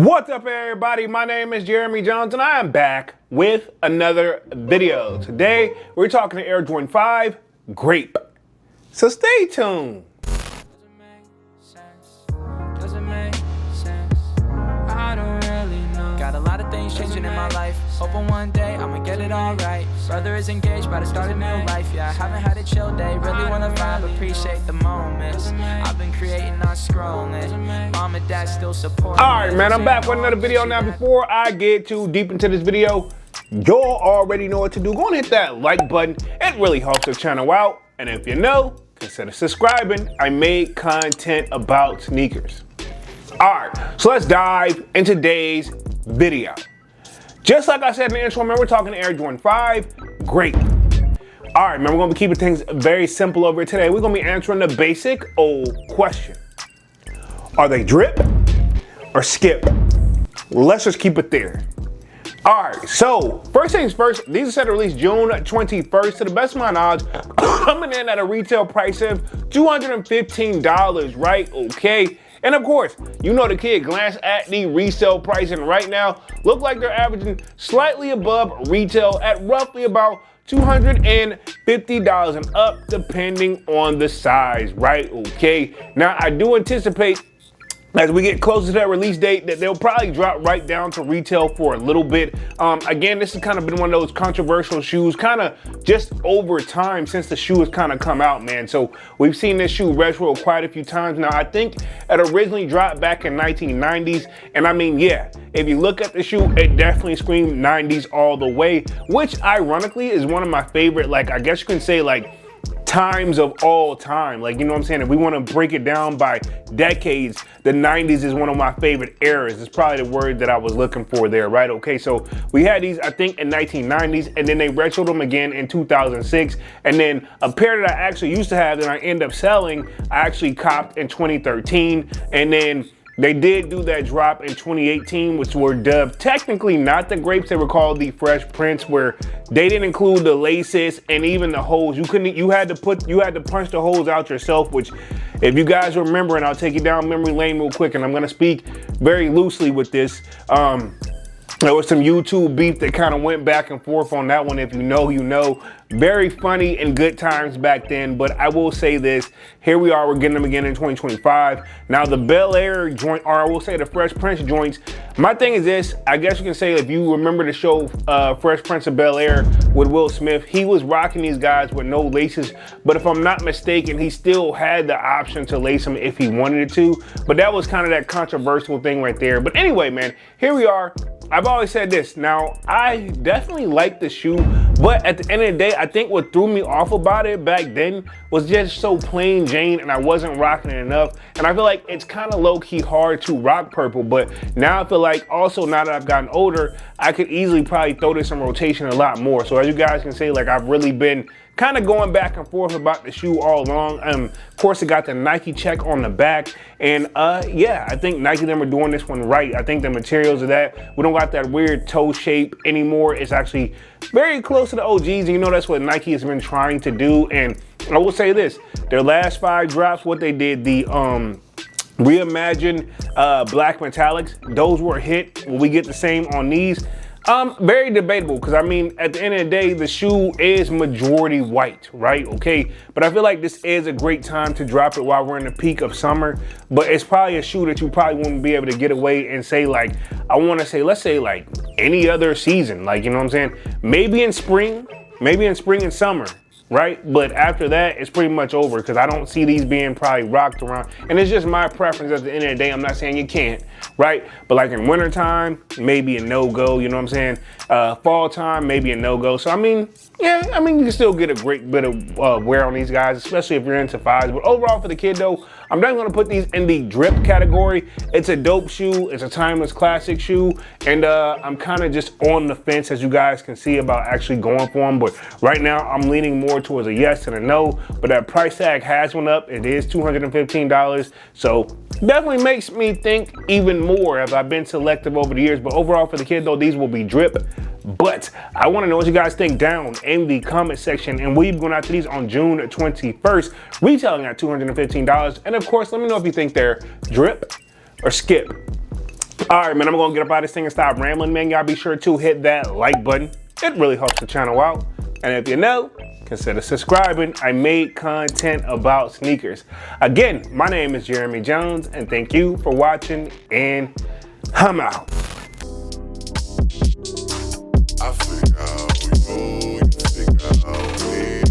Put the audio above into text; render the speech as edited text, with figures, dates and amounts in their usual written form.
What's up, everybody? My name is Jeremy Jones and I am back with another video. Today we're talking to Air Jordan 5 Grape. So stay tuned. Got a lot of things changing in my life. Hoping one day I'ma get it all right. Brother is engaged, about to start a new life. Yeah, I haven't had a chill day. Really wanna vibe, appreciate the moments. I've been creating, not scrolling. Mom and dad still support. Alright, man, I'm back with another video. Now, before I get too deep into this video, y'all already know what to do. Go and hit that like button. It really helps the channel out. And if you know, consider subscribing. I make content about sneakers. Alright, so let's dive into today's video. Just like I said in the intro, man, we're talking to Air Jordan 5 Grape. Alright, man, we're gonna be keeping things very simple over here today. We're gonna be answering the basic old question. Are they drip or skip? Let's just keep it there. Alright, so first things first, these are set to release June 21st. To the best of my knowledge, coming in at a retail price of $215, right? Okay. And of course, you know the kid glance at the resale pricing right now. Look like they're averaging slightly above retail at roughly about $250 and up, depending on the size, right? Okay. Now, I do anticipate as we get closer to that release date that they'll probably drop right down to retail for a little bit. Again, this has kind of been one of those controversial shoes kind of just over time since the shoe has kind of come out, man. So we've seen this shoe retro quite a few times now. I think it originally dropped back in 1990s. And I mean, yeah, if you look at the shoe, it definitely screamed 90s all the way, which ironically is one of my favorite, like, I guess you can say, like, times of all time. Like, you know what I'm saying? If we want to break it down by decades, the 90s is one of my favorite eras. It's probably the word that I was looking for there, right? Okay, so we had these, I think, in 1990s, and then they retroed them again in 2006. And then a pair that I actually used to have that I ended up selling, I actually copped in 2013. And then they did do that drop in 2018, which were dubbed technically not the Grapes. They were called the Fresh Prince, where they didn't include the laces and even the holes. You had to punch the holes out yourself, which, if you guys remember, and I'll take you down memory lane real quick, and I'm gonna speak very loosely with this. There was some YouTube beef that kind of went back and forth on that one. If you know, you know. Very funny and good times back then, but I will say this, here we are, we're getting them again in 2025. Now the Bel Air joint, or I will say the Fresh Prince joints, my thing is this, I guess you can say, if you remember the show Fresh Prince of Bel Air with Will Smith, he was rocking these guys with no laces, but if I'm not mistaken, he still had the option to lace them if he wanted to, but that was kind of that controversial thing right there. But anyway, man, here we are. I've always said this. Now, I definitely like the shoe, but at the end of the day, I think what threw me off about it back then was just so plain Jane, and I wasn't rocking it enough. And I feel like it's kind of low-key hard to rock purple, but now I feel like also now that I've gotten older, I could easily probably throw this in rotation a lot more. So as you guys can see, like, I've really been kind of going back and forth about the shoe all along. Of course, it got the Nike check on the back, and yeah, I think Nike them are doing this one right. I think the materials of that, we don't got that weird toe shape anymore. It's actually very close to the OGs, and you know that's what Nike has been trying to do. And I will say this, their last 5 drops, what they did, the reimagined black metallics, those were a hit. Will we get the same on these? Very debatable, because I mean, at the end of the day, the shoe is majority white, right? Okay, but I feel like this is a great time to drop it while we're in the peak of summer. But it's probably a shoe that you probably wouldn't be able to get away and say, like, I want to say, let's say, like, any other season, like, you know what I'm saying? Maybe in spring and summer, right? But after that, it's pretty much over, because I don't see these being probably rocked around. And it's just my preference at the end of the day. I'm not saying you can't, right? But like in wintertime, maybe a no-go, you know what I'm saying? Fall time, maybe a no-go. So I mean, yeah, I mean, you can still get a great bit of wear on these guys, especially if you're into 5s. But overall for the kid though, I'm definitely gonna put these in the drip category. It's a dope shoe, it's a timeless classic shoe, and I'm kind of just on the fence, as you guys can see, about actually going for them. But right now, I'm leaning more towards a yes than a no, but that price tag has went up. It is $215, so definitely makes me think even more as I've been selective over the years. But overall for the kid though, these will be drip. But I want to know what you guys think down in the comment section, and we'll be going after these on June 21st, retailing at $215. And of course, let me know if you think they're drip or skip. All right, man, I'm gonna get up out of this thing and stop rambling, man. Y'all be sure to hit that like button. It really helps the channel out. And if you know, consider subscribing. I made content about sneakers. Again, my name is Jeremy Jones, and thank you for watching, and I'm out. I figure out we go, you figure out me.